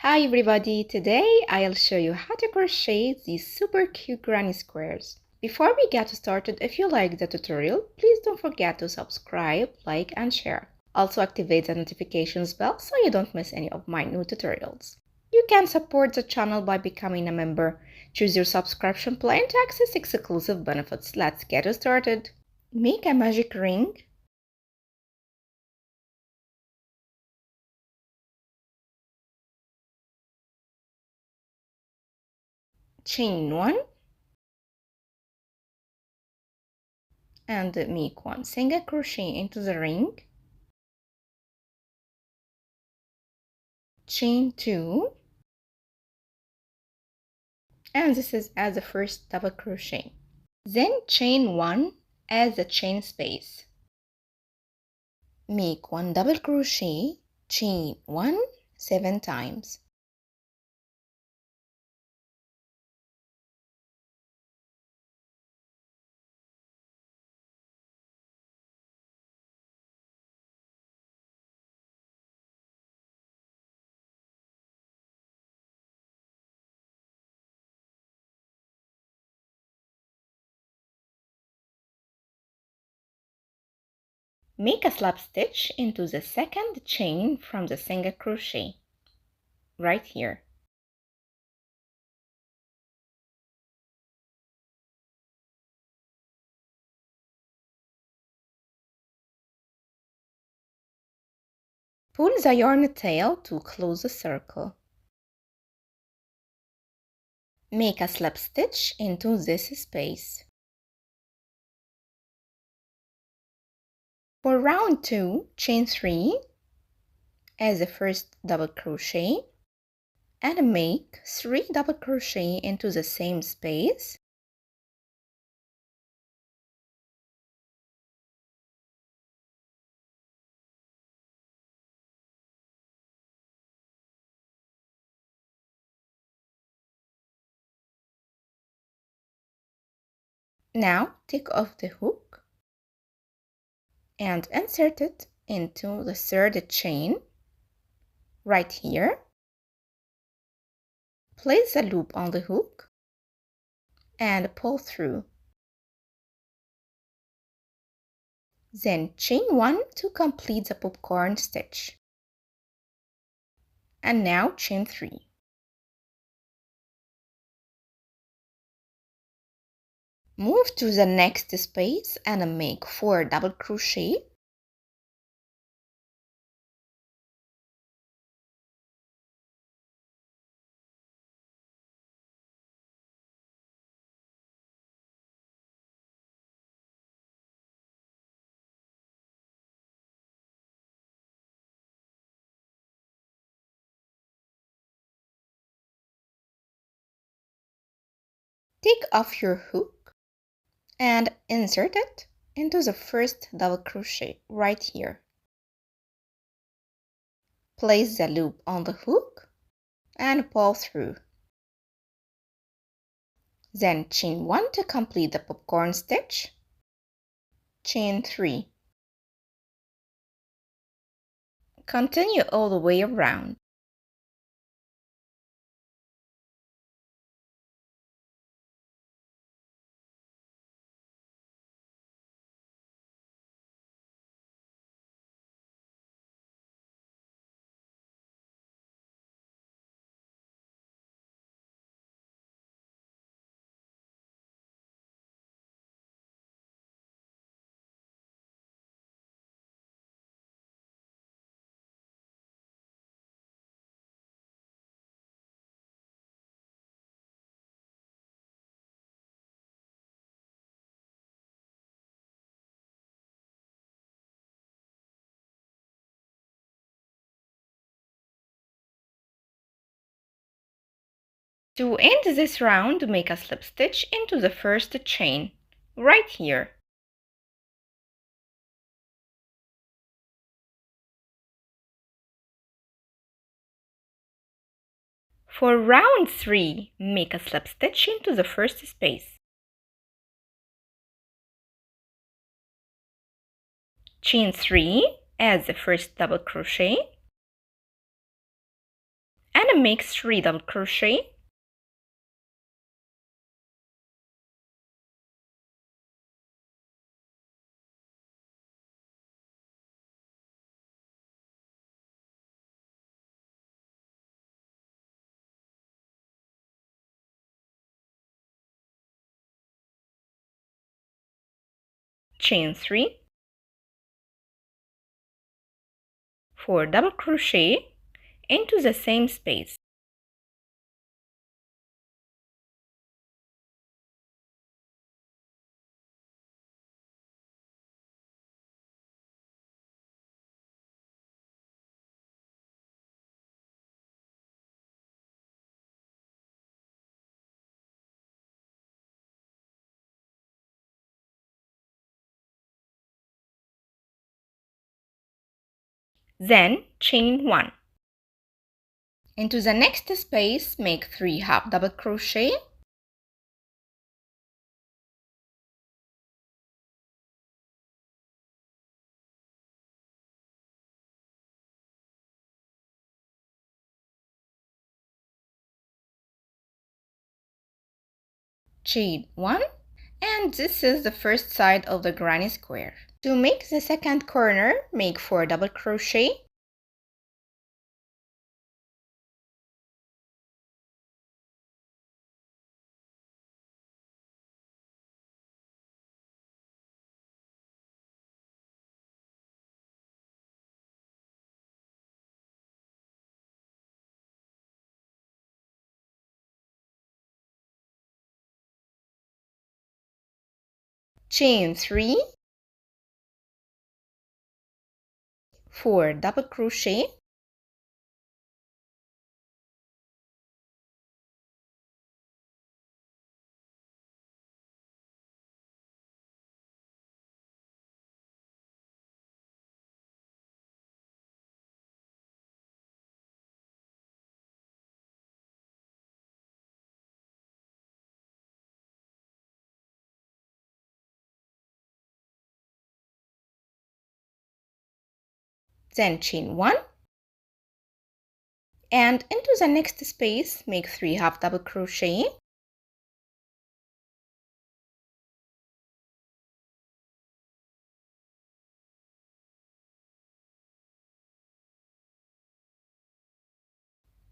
Hi everybody, today I'll show you how to crochet these super cute granny squares. Before we get started, if you like the tutorial, please don't forget to subscribe, like and share. Also activate the notifications bell so you don't miss any of my new tutorials. You can support the channel by becoming a member. Choose your subscription plan to access exclusive benefits. Let's get started. Make a magic ring. Chain 1 and make one single crochet into the ring. Chain 2 and this is as the first double crochet. Then chain 1 as the chain space. Make one double crochet, chain 1 7 times. Make a slip stitch into the second chain from the single crochet right here. Pull the yarn tail to close the circle. Make a slip stitch into this space. For round 2, chain 3 as the first double crochet and make 3 double crochet into the same space. Now take off the hook and insert it into the third chain right here. Place the loop on the hook and pull through. Then chain 1 to complete the popcorn stitch. And now chain 3. Move to the next space and make 4 double crochet. Take off your hook and insert it into the first double crochet right here. Place the loop on the hook and pull through. Then chain 1 to complete the popcorn stitch. Chain 3. Continue all the way around. To end this round, make a slip stitch into the first chain right here. For round 3, make a slip stitch into the first space. Chain 3 as the first double crochet and make 3 double crochet, chain 3, 4 double crochet into the same space, then chain 1. Into the next space, make 3 half double crochet, chain 1, and this is the first side of the granny square. To make the second corner, make 4 double crochet, chain 3, 4 double crochet, then chain 1, and into the next space, make 3 half double crochet,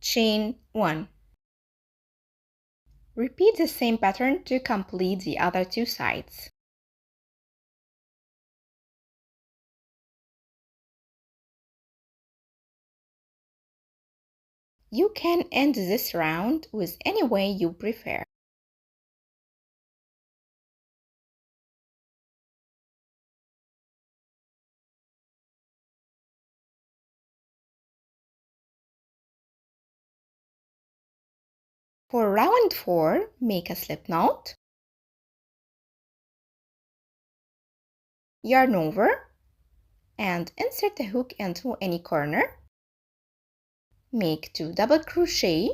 chain 1. Repeat the same pattern to complete the other 2 sides. You can end this round with any way you prefer. For round 4, make a slip knot, yarn over, and insert a hook into any corner. Make 2 double crochet,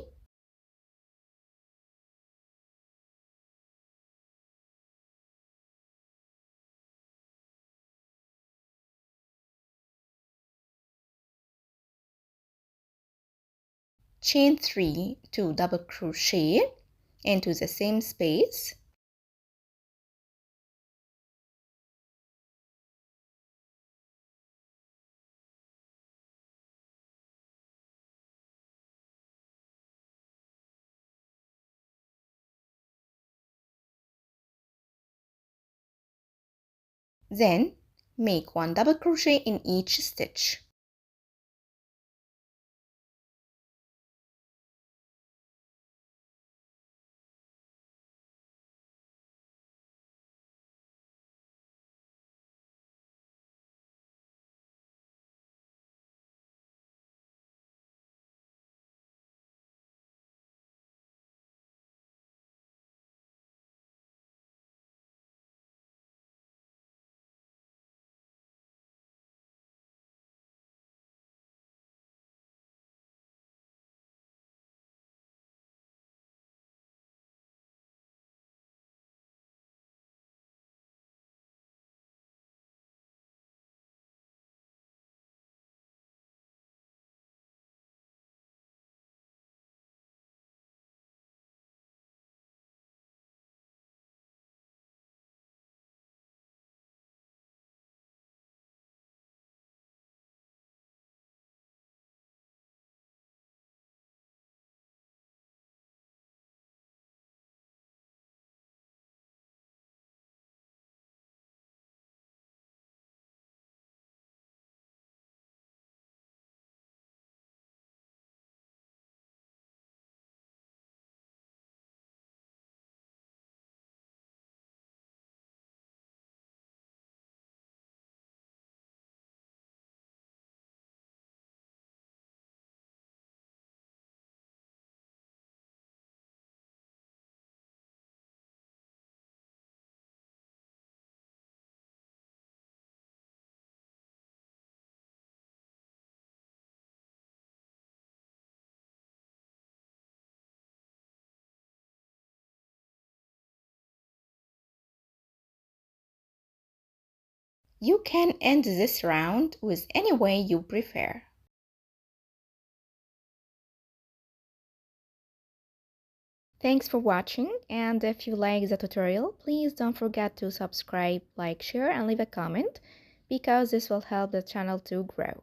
chain 3, 2 double crochet into the same space, then make 1 double crochet in each stitch. You can end this round with any way you prefer. Thanks for watching, and if you like the tutorial, please don't forget to subscribe, like, share, and leave a comment because this will help the channel to grow.